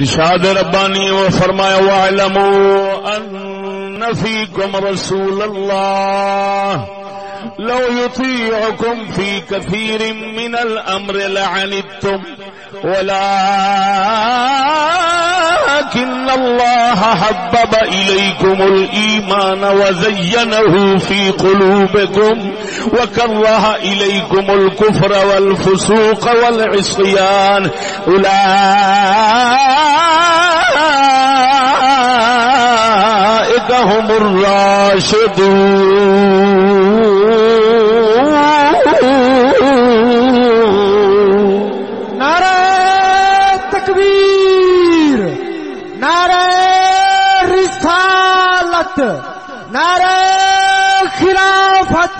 ارشاد ربانی و فرمایا وَاعْلَمُوا أَنَّ فِيكُمْ رَسُولَ اللَّهِ لو يطيعكم في كثير من الأمر لعنتم ولكن الله حبب إليكم الإيمان وزينه في قلوبكم وكره إليكم الكفر والفسوق والعصيان أولئك هم الراشدون. نعرہ تکبیر، نعرہ رسالت، نعرہ خلافت،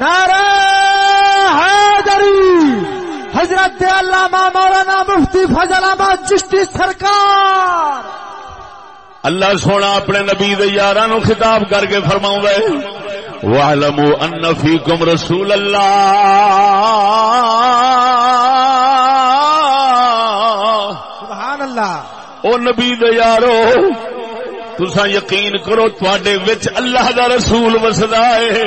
نعرہ حیدری، حضرت علامہ مولانا مفتی فضل احمد چشتی سرکار. اللہ سونا اپنے نبی دے یاراں نو خطاب کر کے فرماوندا ہے وَاعْلَمُوا أَنَّ فِيكُمْ رَسُولَ اللَّهِ. سبحان اللہ. او نبی دے یارو تساں یقین کرو تواڈے وچ اللہ دا رسول وسدا ہے.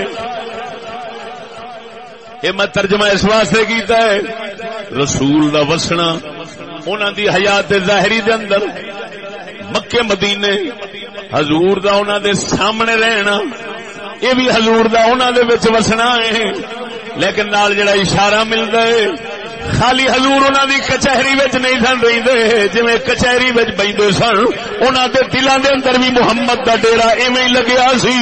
اے میں ترجمہ اس واسطے کیتا ہے رسول دا وسنا انہاں دی حیات ظاہری دے اندر مکے مدینے حضور دا انہاں دے سامنے رہنا یہ بھی حضور دا انہاں دے وچ وسنا ہے. لیکن نال جڑا اشارہ ملدا ہے خالی حضور انہاں دی کچہری وچ نہیں سن رہندے جویں کچہری وچ بیٹھے سن انہاں دے دلاں دے اندر بھی محمد دا ڈیرا ایویں ہی لگیا سی.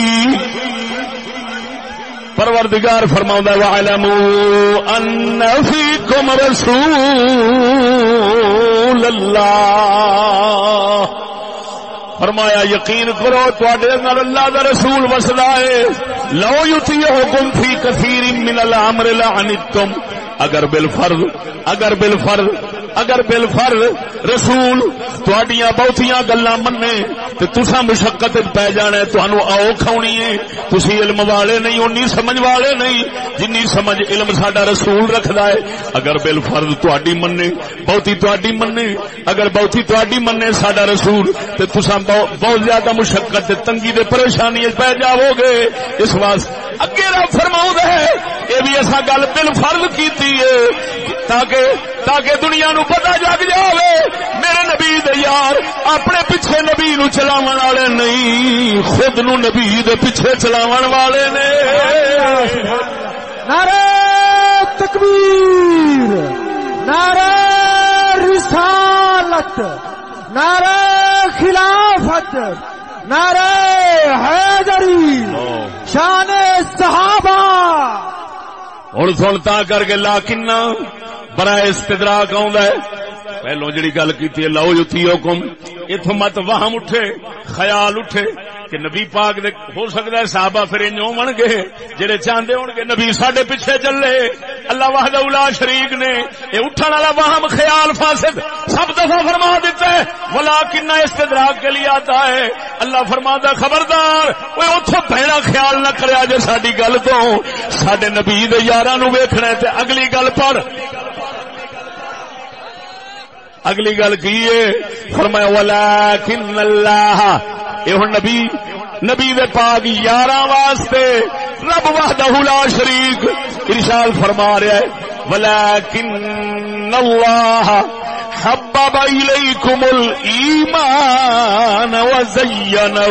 پروردگار فرماوندا ہے وَاعْلَمُوا أَنَّ فِيكُمْ رَسُولَ اللَّهِ. فرمایا یقین کرو تواڈے اندر اللہ دا رسول وسدا ہے. لو یطیعکم فی کثیر من الامر لعنتم. اگر بالفرض رسول تواڈیاں بہتیاں گلاں مننے تے تساں مشقت پے جانا ہے. تانوں اوکھ ہونی ہے. تسی علم والے نہیں اونی سمجھ والے نہیں جنی سمجھ علم ساڈا رسول رکھدا ہے. اگر بالفرض تواڈی مننے بہتی تواڈی مننے اگر بہتی تواڈی مننے ساڈا رسول تے تساں بہت زیادہ مشقت تے تنگی دے پریشانی پے جاؤ گے. اس واسطے اگے رب فرماؤندا ہے یہ بھی ایسا گل بالفرض کیتی ہے تاکہ دنیا نو پتہ جگ جاوے میرے نبی دے یار اپنے پیچھے نبی نو چلاون والے نہیں خود نو نبی دے پیچھے چلاون والے نے. نعرہ تکبیر، نعرہ رسالت، نعرہ خلافت، نعرہ حیدری، شان صحابہ. ہن سنتا کر کے لاکنہ برائے استدراک آندا ہے. پہلو جڑی گل کیتی ہے لو یطیعکم اتھوں مت وہم اٹھے خیال اٹھے کہ نبی پاک دے ہو سکتا ہے صحابہ پھر انج ہون گے جڑے چاہندے ہون گے نبی ساڈے پیچھے چلے. اللہ وحدہ لا شریک نے اے اٹھن والا وہم خیال فاسد سب دفعہ فرما دیتا ہے ولکن استدراک کے لیے آتا ہے. اللہ فرماتا ہے خبردار اوے اوتھوں بھڑا خیال نہ کریا جے ساڈی گل تو ساڈے نبی دے یاراں نو ویکھنا ہے تے اگلی گل پڑھ. اگلی گل کی ہے فرمایا ولکن اللہ اے ہن نبی دے پاک یاراں واسطے رب وحدہ لا شریک ارشاد فرما رہا ہے ولکن اللہ حبب الیکم الایمان وزینہ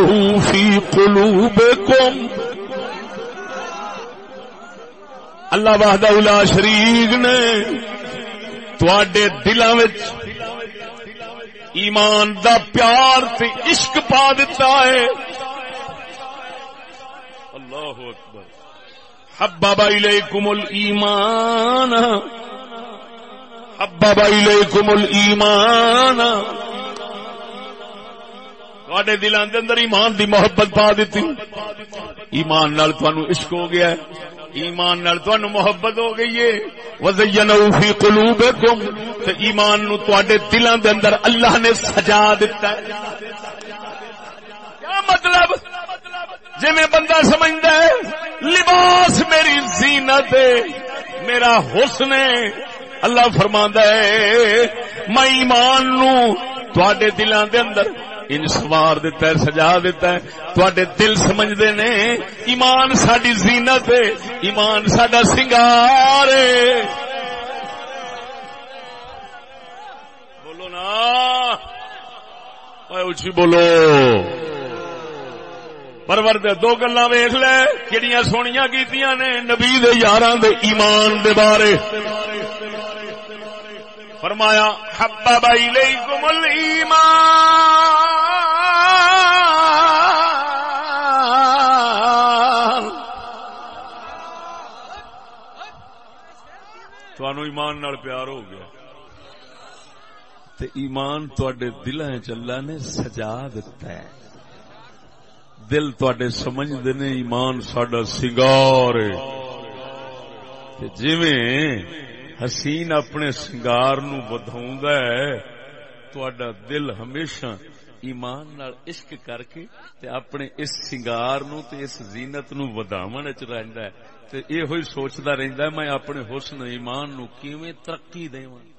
فی قلوبکم. اللہ وحدہ لا شریک نے تواڈے دلاں وچ ایمان دا پیار تے عشق پا دیتا ہے. اللہ اکبر. حبب الیکم الایمان حبب الیکم الایمان تواڈے دلاں دے اندر ایمان دی محبت پا دیتی. ایمان نال تانوں عشق ہو گیا ہے ایمان نال تانوں محبت ہو گئی ہے. وزینہ فی قلوبکم تے ایمان نو تواڈے دلاں دے اندر اللہ نے سجا دیتا ہے. کیا مطلب جی میں بندہ سمجھتا ہے لباس میری زینت ہے میرا حسن ہے اللہ فرماندا ہے میں ایمان نو تواڈے دلاں دے اندر ان سوار دیتا ہے، سجا دیتا ہے. تواڈے دل سمجھدے نے ایمان ساڈی زینت ہے، ایمان ساڈا سنگار ہے. بولو نا اے اچھی بولو. پروردگار دو گلاں ویکھ لے کیڑیاں سونیاں کیتیاں نے نبی دے یاراں دے ایمان دے بارے. فرمایا حبب الیکم الایمان تانوں ایمان نال پیار ہو گیا تے ایمان تواڈے دلاں وچ اللہ نے سجا دتا ہے. دل تواڈے سمجھدے نے ایمان ساڈا سنگار ہے. تے جویں حسین اپنے سنگار نو ودھاوندا ہے تواڈا دل ہمیشہ ایمان نال عشق کر کے تے اپنے اس سنگار نو تے اس زینت نو ودھاون وچ رہندا ہے تے ایہو ہی سوچدا رہندا ہے میں اپنے حسن ایمان نو کیویں ترقی دیواں.